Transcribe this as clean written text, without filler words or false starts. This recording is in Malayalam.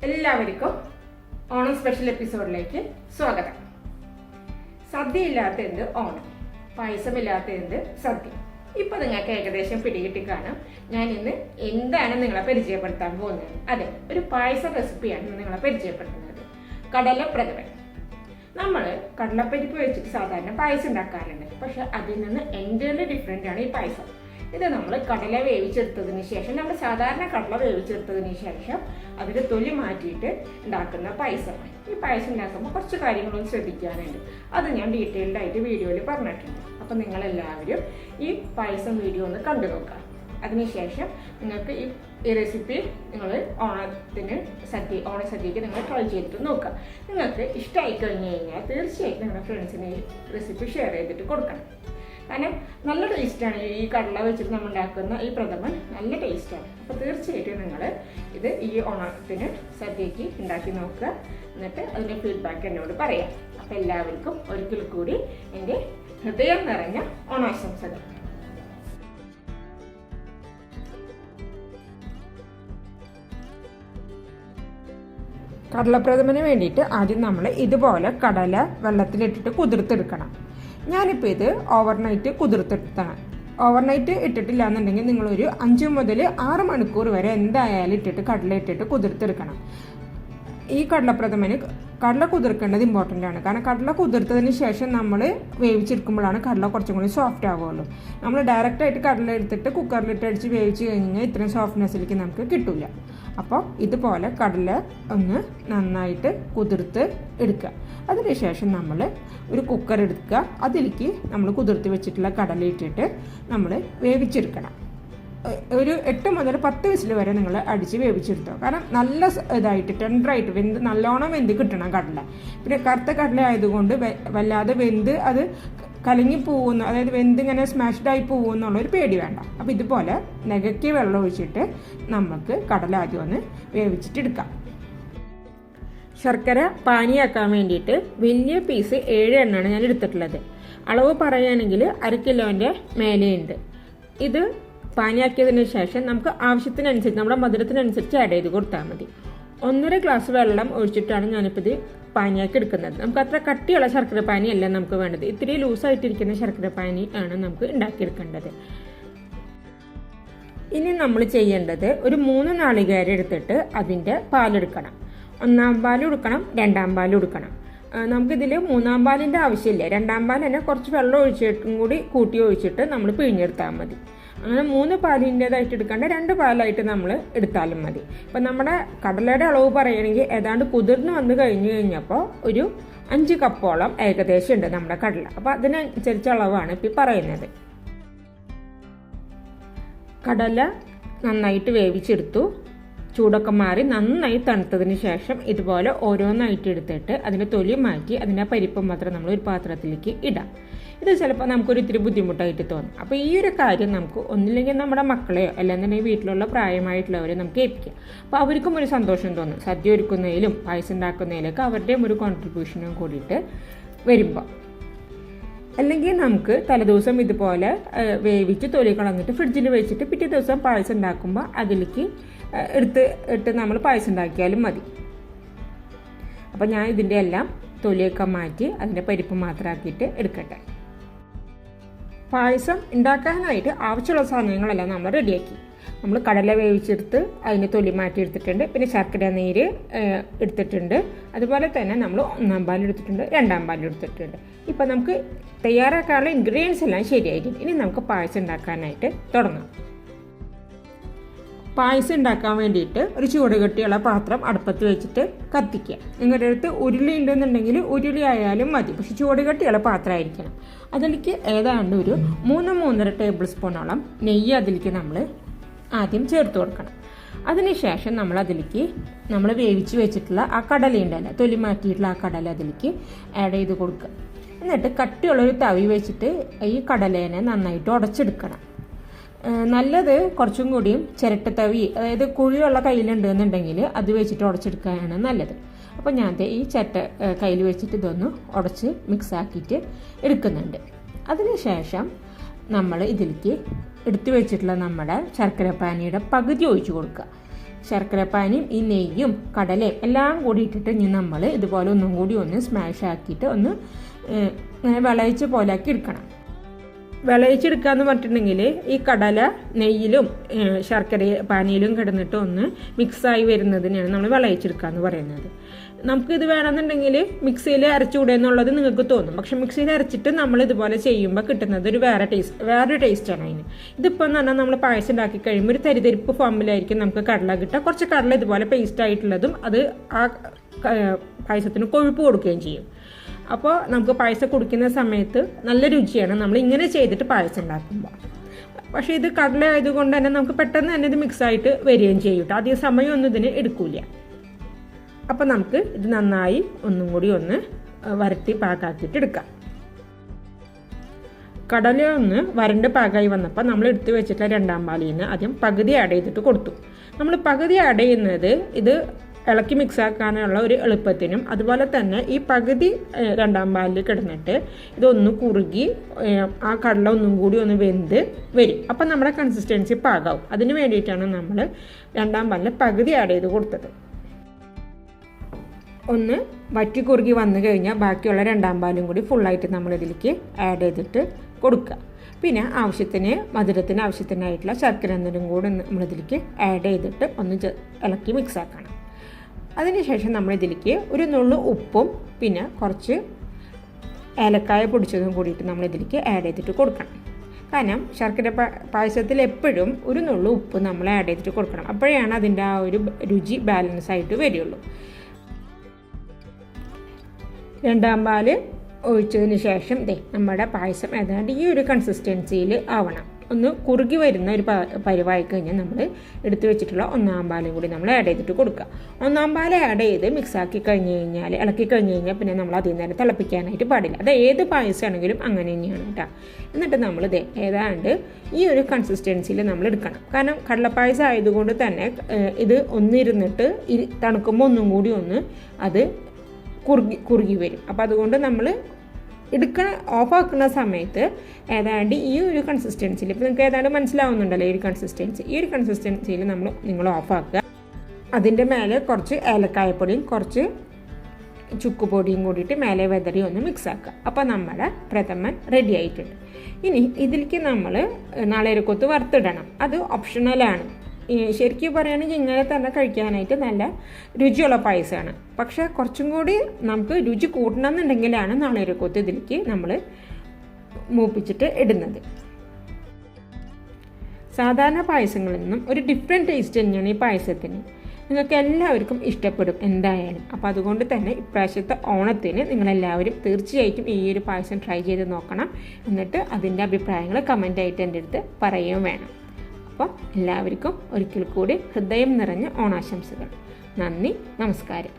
എല്ലാവർക്കും ഓണം സ്പെഷ്യൽ എപ്പിസോഡിലേക്ക് സ്വാഗതം. സദ്യ ഇല്ലാത്ത എന്ത് ഓണം, പായസമില്ലാത്ത എന്ത് സദ്യ. ഇപ്പൊ നിങ്ങൾക്ക് ഏകദേശം പിടികിട്ടി കാണാം ഞാൻ ഇന്ന് എന്താണ് നിങ്ങളെ പരിചയപ്പെടുത്താൻ പോകുന്നത്. അതെ, ഒരു പായസ റെസിപ്പിയാണ് നിങ്ങളെ പരിചയപ്പെടുത്തുന്നത്. കടലപ്രഥമൻ. നമ്മൾ കടലപ്പരിപ്പ് വെച്ചിട്ട് സാധാരണ പായസം ഉണ്ടാക്കാറുണ്ട്, പക്ഷെ അതിൽ നിന്ന് എൻ്റർലി ഡിഫറെൻ്റ് ആണ് ഈ പായസം. ഇത് നമ്മൾ കടല വേവിച്ചെടുത്തതിന് ശേഷം, നമ്മൾ സാധാരണ കടല വേവിച്ചെടുത്തതിന് ശേഷം അതിൽ തൊലി മാറ്റിയിട്ട് ഉണ്ടാക്കുന്ന പായസമാണ്. ഈ പായസം ഉണ്ടാക്കുമ്പോൾ കുറച്ച് കാര്യങ്ങളൊന്നും ശ്രദ്ധിക്കാനുണ്ട്. അത് ഞാൻ ഡീറ്റെയിൽഡ് ആയിട്ട് വീഡിയോയിൽ പറഞ്ഞിട്ടുണ്ട്. അപ്പം നിങ്ങളെല്ലാവരും ഈ പായസം വീഡിയോ ഒന്ന് കണ്ടു നോക്കാം. അതിനുശേഷം നിങ്ങൾക്ക് ഈ റെസിപ്പി നിങ്ങൾ ഓണസദ്യക്ക് നിങ്ങൾ ട്രൈ ചെയ്തിട്ട് നോക്കാം. നിങ്ങൾക്ക് ഇഷ്ടമായി കഴിഞ്ഞ് കഴിഞ്ഞാൽ തീർച്ചയായിട്ടും നിങ്ങളുടെ ഫ്രണ്ട്സിന് ഈ റെസിപ്പി ഷെയർ ചെയ്തിട്ട് കൊടുക്കണം. കാരണം നല്ല ടേസ്റ്റാണ് ഈ കടല വെച്ചിട്ട് നമ്മൾ ഉണ്ടാക്കുന്ന ഈ പ്രഥമൻ, നല്ല ടേസ്റ്റാണ്. അപ്പോൾ തീർച്ചയായിട്ടും നിങ്ങൾ ഇത് ഈ ഓണത്തിന് സദ്യക്ക് ഉണ്ടാക്കി നോക്കുക. എന്നിട്ട് അതിൻ്റെ ഫീഡ്ബാക്ക് എന്നോട് പറയാം. അപ്പോൾ എല്ലാവർക്കും ഒരിക്കൽ കൂടി എൻ്റെ ഹൃദയം നിറഞ്ഞ ഓണാശംസകൾ. കടലപ്രഥമന് വേണ്ടിയിട്ട് ആദ്യം നമ്മൾ ഇതുപോലെ കടല വെള്ളത്തിലിട്ടിട്ട് കുതിർത്തെടുക്കണം. ഞാനിപ്പോൾ ഇത് ഓവർനൈറ്റ് കുതിർത്തെടുത്താണ്. ഓവർനൈറ്റ് ഇട്ടിട്ടില്ല എന്നുണ്ടെങ്കിൽ നിങ്ങളൊരു 5 മുതൽ 6 മണിക്കൂർ വരെ എന്തായാലും ഇട്ടിട്ട് കടല ഇട്ടിട്ട് കുതിർത്തെടുക്കണം. ഈ കടലപ്രഥമന് കടല കുതിർക്കേണ്ടത് ഇമ്പോർട്ടൻ്റ് ആണ്. കാരണം കടല കുതിർത്തതിന് ശേഷം നമ്മൾ വേവിച്ചെടുക്കുമ്പോഴാണ് കടല കുറച്ചും കൂടി സോഫ്റ്റ് ആവുകയുള്ളൂ. നമ്മൾ ഡയറക്റ്റായിട്ട് കടല എടുത്തിട്ട് കുക്കറിലിട്ട് അടിച്ച് വേവിച്ച് കഴിഞ്ഞാൽ ഇത്രയും സോഫ്റ്റ്നെസ്സിലേക്ക് നമുക്ക് കിട്ടില്ല. അപ്പോൾ ഇതുപോലെ കടല ഒന്ന് നന്നായിട്ട് കുതിർത്ത് എടുക്കുക. അതിനുശേഷം നമ്മൾ ഒരു കുക്കർ എടുക്കുക. അതിലേക്ക് നമ്മൾ കുതിർത്ത് വെച്ചിട്ടുള്ള കടല ഇട്ടിട്ട് നമ്മൾ വേവിച്ചെടുക്കണം. ഒരു 8 മുതൽ 10 വിസിൽ വരെ നിങ്ങൾ അടിച്ച് വേവിച്ചെടുത്തോ. കാരണം നല്ല ഇതായിട്ട് ടെൻഡറായിട്ട് വെന്ത് നല്ലോണം വെന്ത് കിട്ടണം കടല. പിന്നെ കറുത്ത കടല ആയതുകൊണ്ട് വല്ലാതെ വെന്ത് അത് കലങ്ങി പോകുന്നു, അതായത് വെന്ത് ഇങ്ങനെ സ്മാഷ്ഡായി പോകുമെന്നുള്ളൊരു പേടി വേണ്ട. അപ്പോൾ ഇതുപോലെ നികക്കി വെള്ളം ഒഴിച്ചിട്ട് നമുക്ക് കടല ആദ്യം ഒന്ന് വേവിച്ചിട്ടെടുക്കാം. ശർക്കര പാനിയാക്കാൻ വേണ്ടിയിട്ട് വലിയ പീസ് 7 എണ്ണമാണ് ഞാൻ എടുത്തിട്ടുള്ളത്. അളവ് പറയുകയാണെങ്കിൽ 1 കിലോൻ്റെ മേലെയുണ്ട്. ഇത് പാനിയാക്കിയതിന് ശേഷം നമുക്ക് ആവശ്യത്തിനനുസരിച്ച് നമ്മുടെ മധുരത്തിനനുസരിച്ച് ആഡ് ചെയ്ത് കൊടുത്താൽ മതി. 1.5 ഗ്ലാസ് വെള്ളം ഒഴിച്ചിട്ടാണ് ഞാനിപ്പോൾ ഇത് പാനിയാക്കി എടുക്കുന്നത്. നമുക്ക് അത്ര കട്ടിയുള്ള ശർക്കര പാനി അല്ല നമുക്ക് വേണ്ടത്. ഇത്തിരി ലൂസായിട്ടിരിക്കുന്ന ശർക്കര പാനി ആണ് നമുക്ക് ഉണ്ടാക്കിയെടുക്കേണ്ടത്. ഇനി നമ്മൾ ചെയ്യേണ്ടത് ഒരു 3 നാളികേരം എടുത്തിട്ട് അതിൻ്റെ പാലെടുക്കണം. 1-ാം പാലും എടുക്കണം, 2-ാം പാലും എടുക്കണം. നമുക്കിതിൽ 3-ാം പാലിൻ്റെ ആവശ്യമില്ല. 2-ാം പാൽ തന്നെ കുറച്ച് വെള്ളം ഒഴിച്ചിട്ടും കൂടി കൂട്ടി ഒഴിച്ചിട്ട് നമ്മൾ പിഴിഞ്ഞെടുത്താൽ മതി. അങ്ങനെ 3 പാലിൻ്റേതായിട്ട് എടുക്കാണ്ട് 2 പാലായിട്ട് നമ്മൾ എടുത്താലും മതി. ഇപ്പം നമ്മുടെ കടലയുടെ അളവ് പറയുകയാണെങ്കിൽ ഏതാണ്ട് കുതിർന്ന് വന്ന് കഴിഞ്ഞ് കഴിഞ്ഞപ്പോൾ ഒരു 5 കപ്പോളം ഏകദേശം ഉണ്ട് നമ്മുടെ കടല. അപ്പോൾ അതിനനുസരിച്ച് അളവാണ് ഇപ്പം പറയുന്നത്. കടല നന്നായിട്ട് വേവിച്ചെടുത്തു. ചൂടൊക്കെ മാറി നന്നായി തണുത്തതിന് ശേഷം ഇതുപോലെ ഓരോന്നായിട്ട് എടുത്തിട്ട് അതിൻ്റെ തൊലി മാറ്റി അതിൻ്റെ പരിപ്പ് മാത്രം നമ്മൾ ഒരു പാത്രത്തിലേക്ക് ഇടാം. ഇത് ചിലപ്പോൾ നമുക്കൊരു ഇത്തിരി ബുദ്ധിമുട്ടായിട്ട് തോന്നും. അപ്പോൾ ഈ ഒരു കാര്യം നമുക്ക് ഒന്നില്ലെങ്കിൽ നമ്മുടെ മക്കളെയോ അല്ലെന്നുണ്ടെങ്കിൽ വീട്ടിലുള്ള പ്രായമായിട്ടുള്ളവരെ നമുക്ക് ഏൽപ്പിക്കാം. അപ്പോൾ അവർക്കും ഒരു സന്തോഷം തോന്നും. സദ്യ ഒരുക്കുന്നതിലും പായസം ഉണ്ടാക്കുന്നതിലൊക്കെ അവരുടെയും ഒരു കോൺട്രിബ്യൂഷനും കൂടിയിട്ട് വരുമ്പോൾ. അല്ലെങ്കിൽ നമുക്ക് തലേദിവസം ഇതുപോലെ വേവിച്ച് തൊലി കളഞ്ഞിട്ട് ഫ്രിഡ്ജിൽ വെച്ചിട്ട് പിറ്റേ ദിവസം പായസം ഉണ്ടാക്കുമ്പോൾ അതിലേക്ക് ഇട്ട് നമ്മൾ പായസം ഉണ്ടാക്കിയാലും മതി. അപ്പോൾ ഞാൻ ഇതിൻ്റെ എല്ലാം തൊലിയൊക്കെ മാറ്റി അതിൻ്റെ പരിപ്പ് മാത്രമാക്കിയിട്ട് എടുക്കട്ടെ. പായസം ഉണ്ടാക്കാനായിട്ട് ആവശ്യമുള്ള സാധനങ്ങളെല്ലാം നമ്മൾ റെഡിയാക്കി. നമ്മൾ കടല വേവിച്ചെടുത്ത് അതിന് തൊലി മാറ്റി എടുത്തിട്ടുണ്ട്. പിന്നെ ശർക്കര നീര് എടുത്തിട്ടുണ്ട്. അതുപോലെ തന്നെ നമ്മൾ 1-ാം പാൽ എടുത്തിട്ടുണ്ട്, 2-ാം പാൽ എടുത്തിട്ടുണ്ട്. ഇപ്പം നമുക്ക് തയ്യാറാക്കാനുള്ള ഇൻഗ്രീഡിയൻസ് എല്ലാം ശരിയായിട്ടുണ്ട്. ഇനി നമുക്ക് പായസം ഉണ്ടാക്കാനായിട്ട് തുടങ്ങാം. പായസം ഉണ്ടാക്കാൻ വേണ്ടിയിട്ട് ഒരു ചൂട് കെട്ടിയുള്ള പാത്രം അടുപ്പത്ത് വെച്ചിട്ട് കത്തിക്കുക. നിങ്ങളുടെ അടുത്ത് ഉരുളി ഉണ്ടെന്നുണ്ടെങ്കിൽ ഉരുളി ആയാലും മതി, പക്ഷെ ചൂട് കെട്ടിയുള്ള പാത്രമായിരിക്കണം. അതിലേക്ക് ഏതാണ്ട് ഒരു 3-3.5 ടേബിൾ സ്പൂണോളം നെയ്യ് അതിലേക്ക് നമ്മൾ ആദ്യം ചേർത്ത് കൊടുക്കണം. അതിനുശേഷം നമ്മൾ അതിലേക്ക് നമ്മൾ വേവിച്ച് വെച്ചിട്ടുള്ള ആ കടലയുണ്ടല്ലോ, തൊലി മാറ്റിയിട്ടുള്ള ആ കടല അതിലേക്ക് ആഡ് ചെയ്ത് കൊടുക്കുക. എന്നിട്ട് കട്ടിയുള്ളൊരു തവി വെച്ചിട്ട് ഈ കടലേനെ നന്നായിട്ട് ഉടച്ചെടുക്കണം. നല്ലത് കുറച്ചും കൂടിയും ചിരട്ടത്തവി, അതായത് കുഴിയുള്ള കയ്യിലുണ്ട് എന്നുണ്ടെങ്കിൽ അത് വെച്ചിട്ട് ഉടച്ചെടുക്കാനാണ് നല്ലത്. അപ്പോൾ ഞാൻ ഈ കയ്യിൽ വെച്ചിട്ട് ഇതൊന്ന് ഉടച്ച് മിക്സാക്കിയിട്ട് എടുക്കുന്നുണ്ട്. അതിനുശേഷം നമ്മൾ ഇതിലേക്ക് എടുത്തു വെച്ചിട്ടുള്ള നമ്മുടെ ശർക്കര പാനിയുടെ പകുതി ഒഴിച്ചു കൊടുക്കുക. ശർക്കരപ്പാനിയും ഈ നെയ്യും കടലയും എല്ലാം കൂടി ഇട്ടിട്ട് ഇനി നമ്മൾ ഇതുപോലെ ഒന്നും കൂടി ഒന്ന് സ്മാഷ് ആക്കിയിട്ട് ഒന്ന് ഇങ്ങനെ വിളയിച്ച പോലാക്കി എടുക്കണം. വിളയിച്ചെടുക്കുക എന്ന് പറഞ്ഞിട്ടുണ്ടെങ്കിൽ ഈ കടല നെയ്യിലും ശർക്കര പാനിയിലും കിടന്നിട്ട് ഒന്ന് മിക്സായി വരുന്നതിനാണ് നമ്മൾ വിളയിച്ചെടുക്കുക എന്ന് പറയുന്നത്. നമുക്കിത് വേണമെന്നുണ്ടെങ്കിൽ മിക്സിയിൽ അരച്ചുകൂടെ എന്നുള്ളത് നിങ്ങൾക്ക് തോന്നും. പക്ഷെ മിക്സിയിൽ അരച്ചിട്ട് നമ്മൾ ഇതുപോലെ ചെയ്യുമ്പോൾ കിട്ടുന്നത് വേറൊരു ടേസ്റ്റാണ് അതിന്. ഇതിപ്പോൾ എന്ന് പറഞ്ഞാൽ നമ്മൾ പായസം ഉണ്ടാക്കി കഴിയുമ്പോൾ ഒരു തരിതരിപ്പ് ഫോമിലായിരിക്കും നമുക്ക് കടല കിട്ടുക. കുറച്ച് കടല ഇതുപോലെ പേസ്റ്റ് ആയിട്ടുള്ളതും അത് ആ പായസത്തിന് കൊഴുപ്പ് കൊടുക്കുകയും ചെയ്യും. അപ്പോൾ നമുക്ക് പായസം കുടിക്കുന്ന സമയത്ത് നല്ല രുചിയാണ് നമ്മൾ ഇങ്ങനെ ചെയ്തിട്ട് പായസം ഉണ്ടാക്കുമ്പോൾ. പക്ഷേ ഇത് കടല ആയതുകൊണ്ട് തന്നെ നമുക്ക് പെട്ടെന്ന് തന്നെ ഇത് മിക്സായിട്ട് വരികയും ചെയ്യും. അധികം സമയമൊന്നും ഇതിന് എടുക്കില്ല. അപ്പം നമുക്ക് ഇത് നന്നായി ഒന്നും കൂടി ഒന്ന് വരട്ടി പാകാക്കിയിട്ട് എടുക്കാം. കടല ഒന്ന് വരണ്ട് പാകമായി വന്നപ്പോൾ നമ്മൾ എടുത്ത് വെച്ചിട്ടുള്ള രണ്ടാം പാലിൽ നിന്ന് ആദ്യം പകുതി ആഡ് ചെയ്തിട്ട് കൊടുത്തു. നമ്മൾ പകുതി ആഡ് ചെയ്യുന്നത് ഇത് ഇളക്കി മിക്സാക്കാനുള്ള ഒരു എളുപ്പത്തിനും അതുപോലെ തന്നെ ഈ പകുതി രണ്ടാം പാലിൽ കിടന്നിട്ട് ഇതൊന്ന് കുറുകി ആ കടല ഒന്നും കൂടി ഒന്ന് വെന്ത് വരും. അപ്പം നമ്മുടെ കൺസിസ്റ്റൻസി പാകാവും. അതിന് വേണ്ടിയിട്ടാണ് നമ്മൾ രണ്ടാം പാലിൽ പകുതി ആഡ് ചെയ്ത് കൊടുത്തത്. ഒന്ന് വറ്റി കുറുകി വന്നു കഴിഞ്ഞാൽ ബാക്കിയുള്ള രണ്ടാം പാലും കൂടി ഫുള്ളായിട്ട് നമ്മളിതിലേക്ക് ആഡ് ചെയ്തിട്ട് കൊടുക്കുക. പിന്നെ ആവശ്യത്തിന് മധുരത്തിന് ആവശ്യത്തിനായിട്ടുള്ള ശർക്കര എന്തെങ്കിലും കൂടി നമ്മളിതിലേക്ക് ആഡ് ചെയ്തിട്ട് ഒന്ന് ഇളക്കി മിക്സാക്കണം. അതിനുശേഷം നമ്മളിതിലേക്ക് ഒരു നുള്ളു ഉപ്പും പിന്നെ കുറച്ച് ഏലക്കായ പൊടിച്ചതും കൂടിയിട്ട് നമ്മളിതിലേക്ക് ആഡ് ചെയ്തിട്ട് കൊടുക്കണം. കാരണം ശർക്കര പായസത്തിൽ എപ്പോഴും ഒരു നുള്ളു ഉപ്പ് നമ്മൾ ആഡ് ചെയ്തിട്ട് കൊടുക്കണം. അപ്പോഴാണ് അതിൻ്റെ ആ ഒരു രുചി ബാലൻസ് ആയിട്ട് വരികയുള്ളൂ. രണ്ടാം പാല് ഒഴിച്ചതിന് ശേഷം നമ്മുടെ പായസം ഏതാണ്ട് ഈ ഒരു കൺസിസ്റ്റൻസിയിൽ ആവണം. ഒന്ന് കുറുകി വരുന്ന ഒരു പരിവായി കഴിഞ്ഞാൽ നമ്മൾ എടുത്തു വെച്ചിട്ടുള്ള ഒന്നാം പാലും കൂടി നമ്മൾ ആഡ് ചെയ്തിട്ട് കൊടുക്കുക. ഒന്നാം പാൽ ആഡ് ചെയ്ത് മിക്സാക്കി കഴിഞ്ഞ് കഴിഞ്ഞാൽ ഇളക്കി കഴിഞ്ഞ് കഴിഞ്ഞാൽ പിന്നെ നമ്മൾ അധികം നേരം തിളപ്പിക്കാനായിട്ട് പാടില്ല. അത് ഏത് പായസമാണെങ്കിലും അങ്ങനെ തന്നെയാണ് കേട്ടോ. എന്നിട്ട് നമ്മൾ ഏതാണ്ട് ഈ ഒരു കൺസിസ്റ്റൻസിയിൽ നമ്മൾ എടുക്കണം. കാരണം കടലപ്പായസം ആയതുകൊണ്ട് തന്നെ ഇത് ഒന്നിരുന്നിട്ട് തണുക്കുമ്പോൾ ഒന്നും കൂടി ഒന്ന് അത് കുറുകി വരും. അപ്പോൾ അതുകൊണ്ട് നമ്മൾ ഓഫാക്കുന്ന സമയത്ത് ഏതാണ്ട് ഈ ഒരു കൺസിസ്റ്റൻസിയിൽ ഇപ്പോൾ നിങ്ങൾക്ക് ഏതാണ്ട് മനസ്സിലാവുന്നുണ്ടല്ലോ ഈ ഒരു കൺസിസ്റ്റൻസിയിൽ നിങ്ങൾ ഓഫാക്കുക. അതിൻ്റെ മേലെ കുറച്ച് ഏലക്കായപ്പൊടിയും കുറച്ച് ചുക്കുപൊടിയും കൂടിയിട്ട് മേലെ വെതറി ഒന്ന് മിക്സാക്കുക. അപ്പോൾ നമ്മുടെ പ്രഥമൻ റെഡി ആയിട്ടുണ്ട്. ഇനി ഇതിലേക്ക് നമ്മൾ നാളികേരക്കൊത്ത് വറുത്തിടണം. അത് ഓപ്ഷണലാണ്. ശരിക്കും പറയുകയാണെങ്കിൽ ഇങ്ങനെ തന്നെ കഴിക്കാനായിട്ട് നല്ല രുചിയുള്ള പായസമാണ്. പക്ഷേ കുറച്ചും കൂടി നമുക്ക് രുചി കൂട്ടണമെന്നുണ്ടെങ്കിലാണ് നാളികേരക്കൊത്ത് ഇതിലേക്ക് നമ്മൾ മൂപ്പിച്ചിട്ട് ഇടുന്നത്. സാധാരണ പായസങ്ങളിൽ നിന്നും ഒരു ഡിഫറെൻറ്റ് ടേസ്റ്റ് തന്നെയാണ് ഈ പായസത്തിന്. നിങ്ങൾക്ക് എല്ലാവർക്കും ഇഷ്ടപ്പെടും എന്തായാലും. അപ്പോൾ അതുകൊണ്ട് തന്നെ ഇപ്രാവശ്യത്തെ ഓണത്തിന് നിങ്ങളെല്ലാവരും തീർച്ചയായിട്ടും ഈ ഒരു പായസം ട്രൈ ചെയ്ത് നോക്കണം. എന്നിട്ട് അതിൻ്റെ അഭിപ്രായങ്ങൾ കമൻ്റായിട്ട് എൻ്റെ അടുത്ത് പറയുകയും വേണം. അപ്പോൾ എല്ലാവർക്കും ഒരിക്കൽ കൂടി ഹൃദയം നിറഞ്ഞ ഓണാശംസകൾ. നന്ദി, നമസ്കാരം.